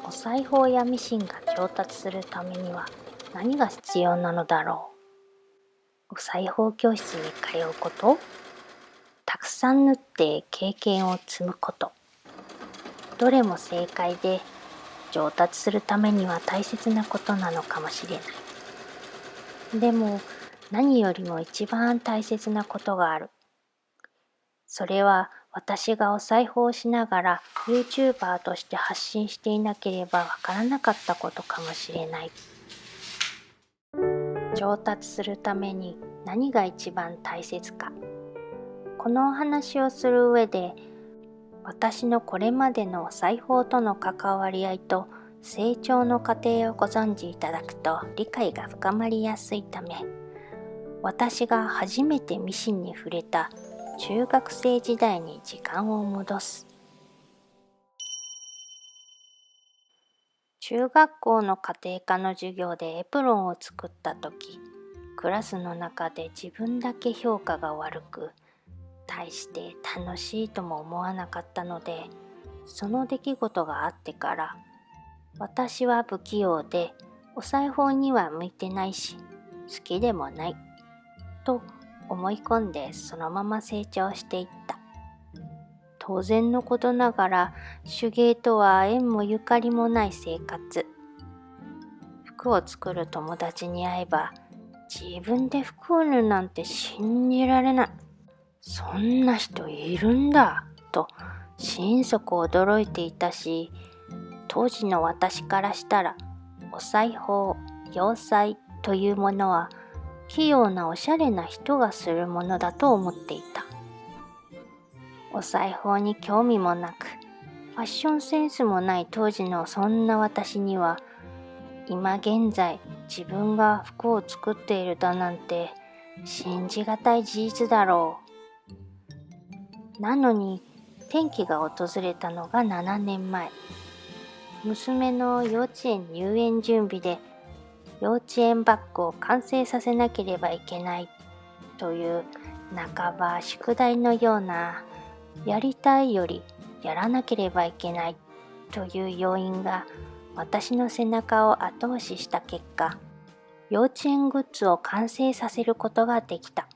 お裁縫やミシンが上達するためには何が必要なのだろう。お裁縫教室に通うこと、たくさん縫って経験を積むこと、どれも正解で上達するためには大切なことなのかもしれない。でも何よりも一番大切なことがある。それは私がお裁縫をしながら YouTuber として発信していなければわからなかったことかもしれない。上達するために何が一番大切か。このお話をする上で、私のこれまでのお裁縫との関わり合いと成長の過程をご存知いただくと理解が深まりやすいため、私が初めてミシンに触れた中学生時代に時間を戻す。中学校の家庭科の授業でエプロンを作った時、クラスの中で自分だけ評価が悪く、大して楽しいとも思わなかったので、その出来事があってから、私は不器用でお裁縫には向いてないし、好きでもないと思い込んでそのまま成長していった。当然のことながら手芸とは縁もゆかりもない生活。服を作る友達に会えば、自分で服を縫うなんて信じられない、そんな人いるんだと心底驚いていたし、当時の私からしたらお裁縫、洋裁というものは器用なおしゃれな人がするものだと思っていた。お裁縫に興味もなく、ファッションセンスもない当時のそんな私には、今現在自分が服を作っているだなんて信じがたい事実だろう。なのに転機が訪れたのが7年前。娘の幼稚園入園準備で幼稚園バッグを完成させなければいけないという半ば宿題のような、やりたいよりやらなければいけないという要因が私の背中を後押しした結果、幼稚園グッズを完成させることができた。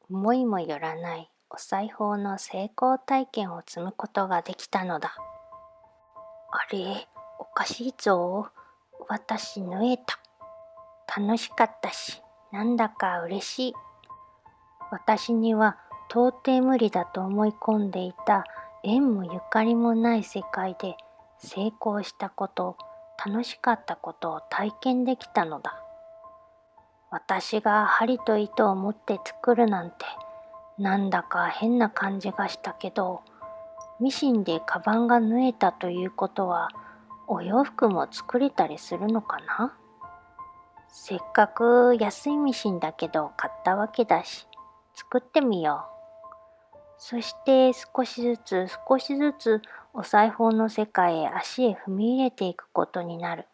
思いもよらないお裁縫の成功体験を積むことができたのだ。あれ、おかしいぞ。私縫えた。楽しかったし、なんだか嬉しい。私には到底無理だと思い込んでいた縁もゆかりもない世界で成功したこと、楽しかったことを体験できたのだ。私が針と糸を持って作るなんて、なんだか変な感じがしたけど、ミシンでカバンが縫えたということは、お洋服も作れたりするのかな？せっかく安いミシンだけど買ったわけだし、作ってみよう。そして少しずつお裁縫の世界へ足へ踏み入れていくことになる。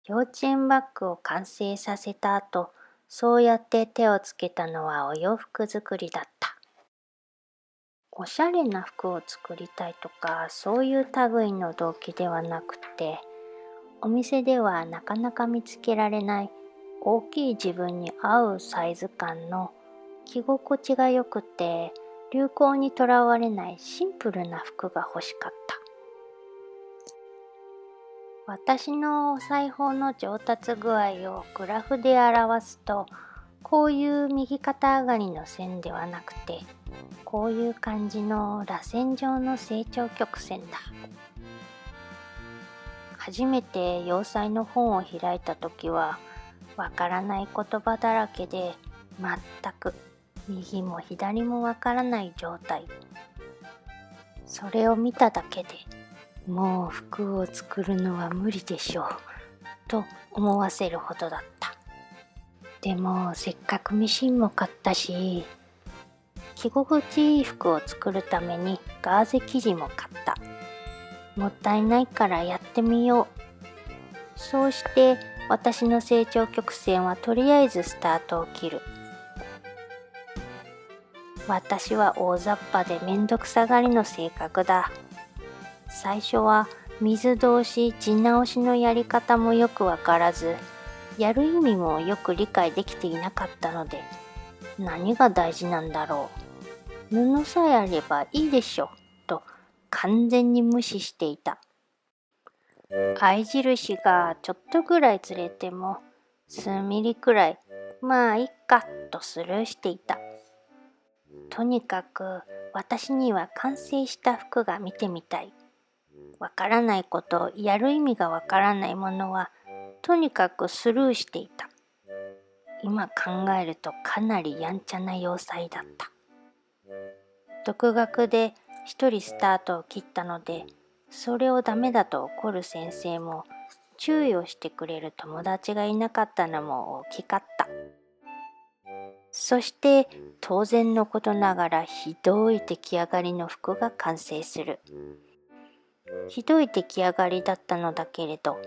幼稚園バッグを完成させた後、そうやって手をつけたのはお洋服作りだった。おしゃれな服を作りたいとか、そういう類の動機ではなくて、お店ではなかなか見つけられない大きい自分に合うサイズ感の着心地が良くて流行にとらわれないシンプルな服が欲しかった。私のお裁縫の上達具合をグラフで表すと、こういう右肩上がりの線ではなくて、こういう感じの螺旋状の成長曲線だ。初めて洋裁の本を開いた時は、わからない言葉だらけで、全く右も左もわからない状態。それを見ただけで、もう服を作るのは無理でしょう、と思わせるほどだった。でもせっかくミシンも買ったし、着心地いい服を作るためにガーゼ生地も買った。もったいないからやってみよう。そうして私の成長曲線はとりあえずスタートを切る。私は大雑把でめんどくさがりの性格だ。最初は水通し地直しのやり方もよくわからず、やる意味もよく理解できていなかったので、何が大事なんだろう、布さえあればいいでしょと完全に無視していた。合印がちょっとぐらいずれても数ミリくらいまあいっかとスルーしていた。とにかく私には完成した服が見てみたい。わからないこと、やる意味がわからないものはとにかくスルーしていた。今考えるとかなりやんちゃな要塞だった。独学で一人スタートを切ったので、それをダメだと怒る先生も注意をしてくれる友達がいなかったのも大きかった。そして当然のことながらひどい出来上がりの服が完成する。ひどい出来上がりだったのだけれど、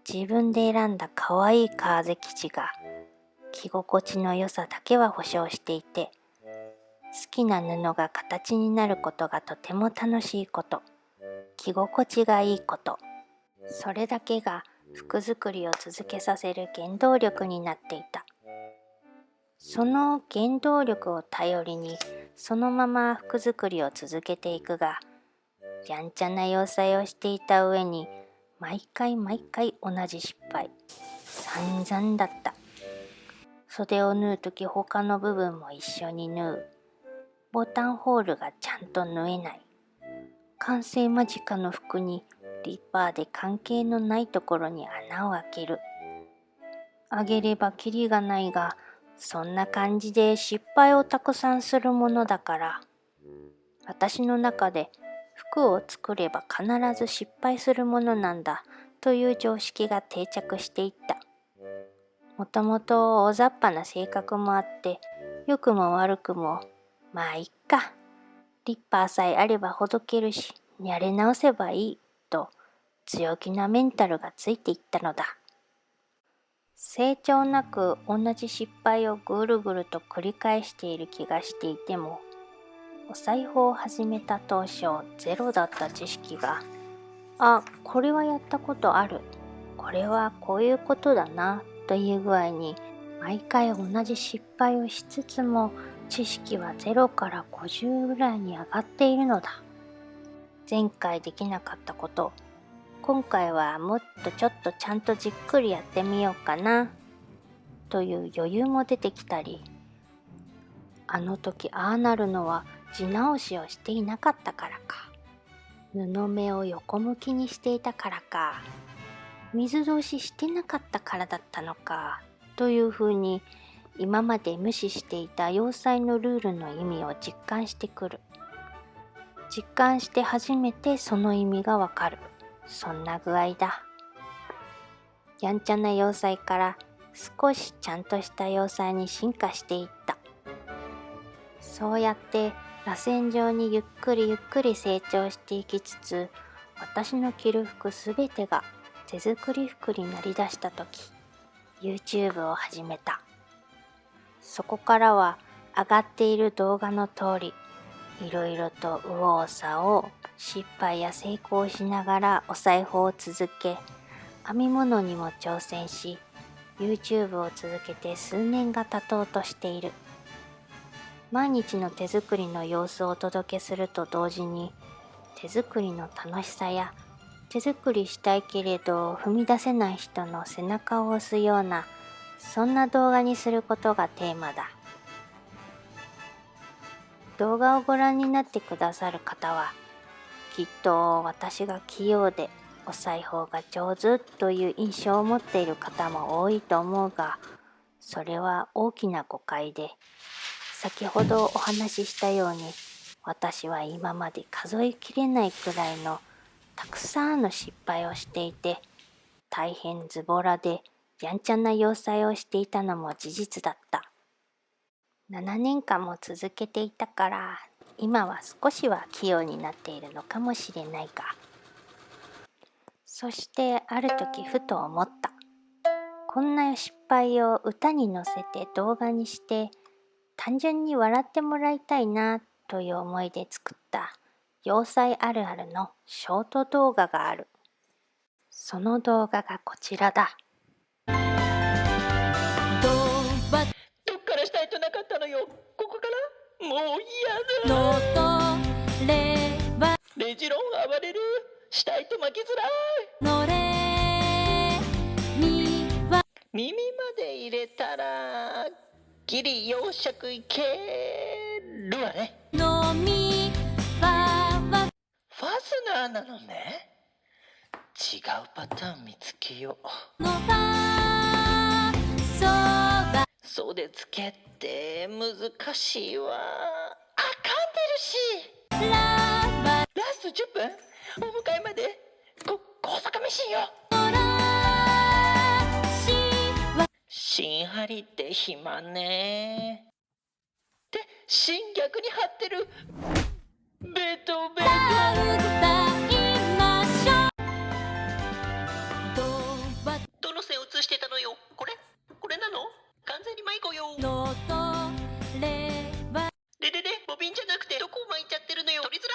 自分で選んだ可愛いカーゼ生地が着心地の良さだけは保証していて、好きな布が形になることがとても楽しいこと、着心地がいいこと、それだけが服作りを続けさせる原動力になっていた。その原動力を頼りにそのまま服作りを続けていくが、やんちゃな要塞をしていた上に毎回同じ失敗、散々だった。袖を縫うとき他の部分も一緒に縫う。ボタンホールがちゃんと縫えない。完成間近の服にリッパーで関係のないところに穴を開ける。あげればキリがないが、そんな感じで失敗をたくさんするものだから、私の中で服を作れば必ず失敗するものなんだという常識が定着していった。もともと大雑把な性格もあって、良くも悪くもまあいっか、リッパーさえあればほどけるしやり直せばいいと強気なメンタルがついていったのだ。成長なく同じ失敗をぐるぐると繰り返している気がしていても、お裁縫を始めた当初ゼロだった知識が、これはやったことある、これはこういうことだなという具合に毎回同じ失敗をしつつも、知識は0から50ぐらいに上がっているのだ。前回できなかったこと、今回はもっとちょっとちゃんとじっくりやってみようかなという余裕も出てきたり、あの時ああなるのは地直しをしていなかったからか、布目を横向きにしていたからか、水通ししてなかったからだったのかというふうに、今まで無視していた要塞のルールの意味を実感してくる。実感して初めてその意味がわかる。そんな具合だ。やんちゃな要塞から少しちゃんとした要塞に進化していった。そうやって螺旋状にゆっくり成長していきつつ、私の着る服すべてが手作り服になりだしたとき、YouTube を始めた。そこからは上がっている動画の通り、いろいろと右往左往、失敗や成功をしながらお裁縫を続け、編み物にも挑戦し、YouTube を続けて数年が経とうとしている。毎日の手作りの様子をお届けすると同時に、手作りの楽しさや、手作りしたいけれど踏み出せない人の背中を押すような、そんな動画にすることがテーマだ。動画をご覧になってくださる方は、きっと私が器用でお裁縫が上手という印象を持っている方も多いと思うが、それは大きな誤解で、先ほどお話ししたように、私は今まで数えきれないくらいのたくさんの失敗をしていて、大変ズボラでやんちゃな要塞をしていたのも事実だった。7年間も続けていたから、今は少しは器用になっているのかもしれないが。そしてある時ふと思った。こんな失敗を歌に乗せて動画にして単純に笑ってもらいたいなという思いで作った洋裁あるあるのショート動画がある。その動画がこちらだ。どっからしたいとなかったのよ。ここからもう嫌だ。レジロン暴れる。したいと負けづらい。耳まで入れたらギリ洋食いけるわね。ファスナーなのね。違うパターン見つけよう。そうでつけって難しいわ。あかんでるし。ラスト10分お迎えまで高速ミシンよ。芯張りって暇ね。で芯逆に張ってる。ベトベト。どの線写してたのよ。これなの。完全に迷子よ。でボビンじゃなくてどこ巻いちゃってるのよ。取りづら。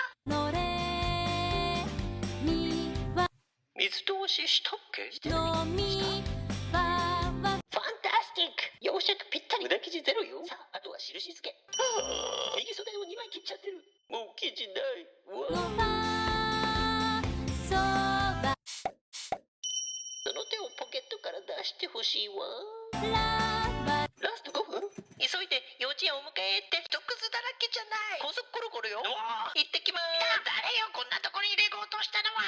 水通ししたっけ。してない。ファンタスティック。洋食ぴったり。無駄生地ゼロよ。さあ、あとは印付け。右袖を2枚切っちゃってる。もう生地ない。その手をポケットから出してほしいわ。ラスト5分。急いで幼稚園を迎えて。一くずだらけじゃない。高速コロコロよ。行ってきます。誰よこんなとこに入れようとしたのは。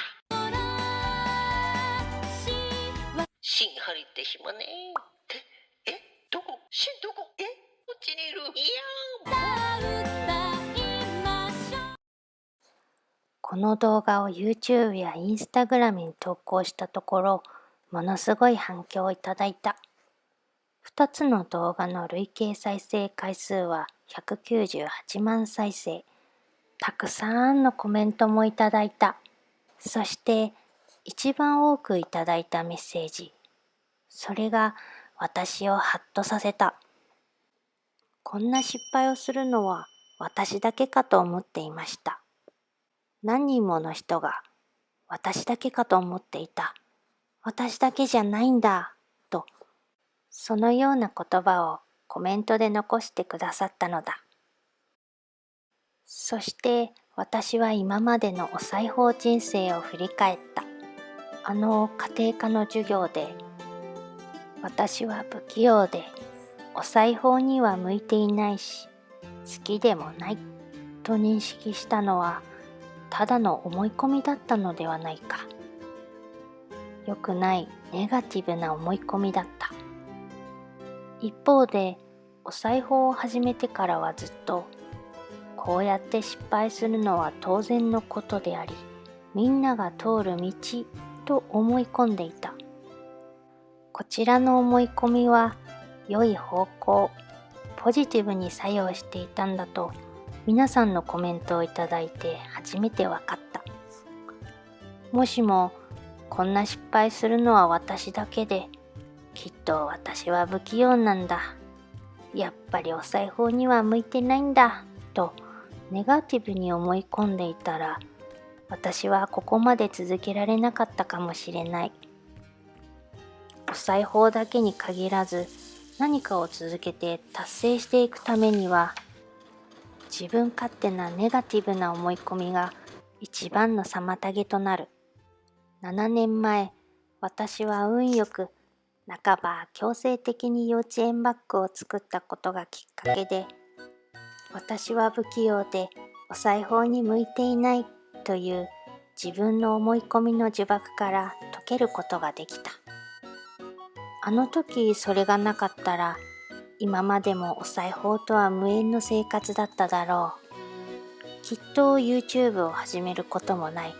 芯張りって暇ね。どこ。芯どこ。こっちにいる。この動画を YouTube や Instagram に投稿したところ、ものすごい反響をいただいた。2つの動画の累計再生回数は198万再生。たくさんのコメントもいただいた。そして一番多くいただいたメッセージ。それが私をハッとさせた。こんな失敗をするのは私だけかと思っていました。何人もの人が私だけかと思っていた。私だけじゃないんだと、そのような言葉をコメントで残してくださったのだ。そして私は今までのお裁縫人生を振り返った。家庭科の授業で、私は不器用でお裁縫には向いていないし好きでもないと認識したのはただの思い込みだったのではないか。良くないネガティブな思い込みだった。一方でお裁縫を始めてからはずっとこうやって失敗するのは当然のことであり、みんなが通る道と思い込んでいた。こちらの思い込みは良い方向、ポジティブに作用していたんだと皆さんのコメントをいただいて初めて分かった。もしもこんな失敗するのは私だけで、きっと私は不器用なんだ、やっぱりお裁縫には向いてないんだとネガティブに思い込んでいたら、私はここまで続けられなかったかもしれない。お裁縫だけに限らず何かを続けて達成していくためには、自分勝手なネガティブな思い込みが一番の妨げとなる。7年前、私は運よく半ば強制的に幼稚園バッグを作ったことがきっかけで、私は不器用でお裁縫に向いていないという自分の思い込みの呪縛から解けることができた。あの時それがなかったら、今までもお裁縫とは無縁の生活だっただろう。きっと YouTube を始めることもない。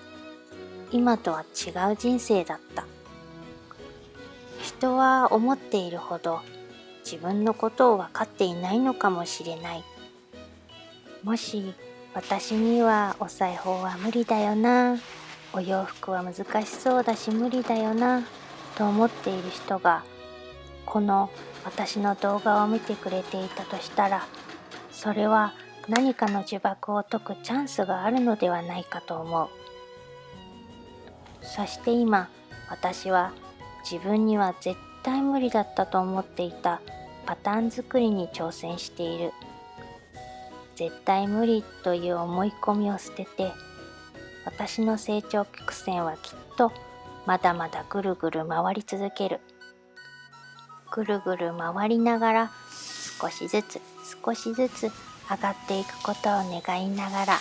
今とは違う人生だった。人は思っているほど自分のことを分かっていないのかもしれない。もし私にはお裁縫は無理だよな、お洋服は難しそうだし無理だよなと思っている人がこの私の動画を見てくれていたとしたら、それは何かの呪縛を解くチャンスがあるのではないかと思う。そして今、私は自分には絶対無理だったと思っていたパターン作りに挑戦している。絶対無理という思い込みを捨てて、私の成長曲線はきっとまだまだぐるぐる回り続ける。ぐるぐる回りながら少しずつ少しずつ上がっていくことを願いながら。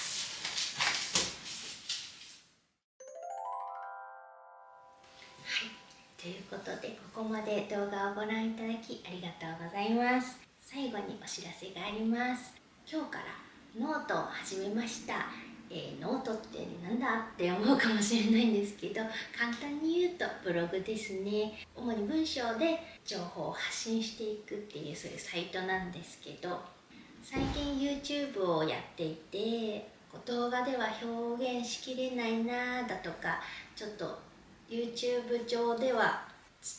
ということで、ここまで動画をご覧いただきありがとうございます。最後にお知らせがあります。今日からノートを始めました。ノートってなんだって思うかもしれないんですけど、簡単に言うとブログですね。主に文章で情報を発信していくっていう、そういうサイトなんですけど、最近 YouTube をやっていて、動画では表現しきれないなだとか、ちょっと YouTube 上では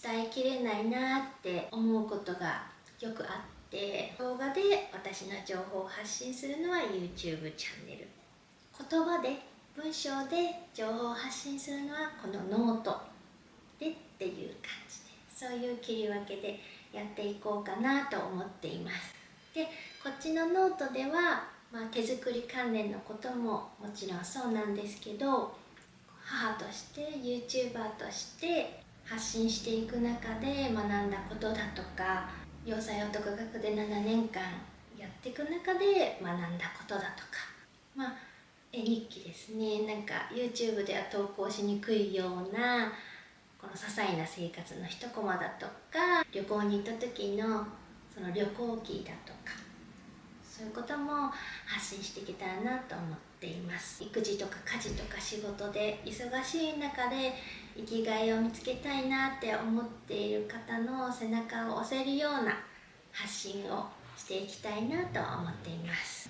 伝えきれないなって思うことがよくあって、動画で私の情報を発信するのは YouTube チャンネル、言葉で文章で情報を発信するのはこのノートでっていう感じで、そういう切り分けでやっていこうかなと思っています。で、こっちのノートでは、手作り関連のことももちろんそうなんですけど、母として YouTuber として発信していく中で学んだことだとか、洋裁を独学で7年間やっていく中で学んだことだとか、絵日記ですね。なんか YouTube では投稿しにくいようなこの些細な生活の一コマだとか、旅行に行った時のその旅行記だとか、そういうことも発信していけたらなと思っています。育児とか家事とか仕事で忙しい中で生きがいを見つけたいなって思っている方の背中を押せるような発信をしていきたいなと思っています。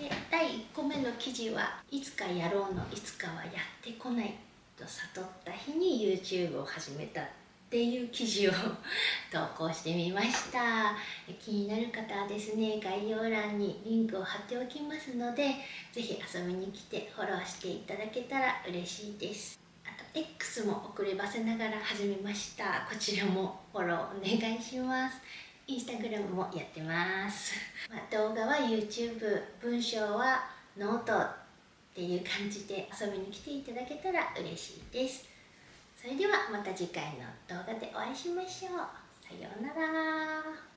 で、第1個目の記事は、いつかやろうのいつかはやってこないと悟った日に YouTube を始めたっていう記事を投稿してみました。気になる方はですね、概要欄にリンクを貼っておきますので、ぜひ遊びに来てフォローしていただけたら嬉しいです。あと X も遅ればせながら始めました。こちらもフォローお願いします。インスタグラムもやってます。動画は YouTube、文章はノートっていう感じで遊びに来ていただけたら嬉しいです。それではまた次回の動画でお会いしましょう。さようなら。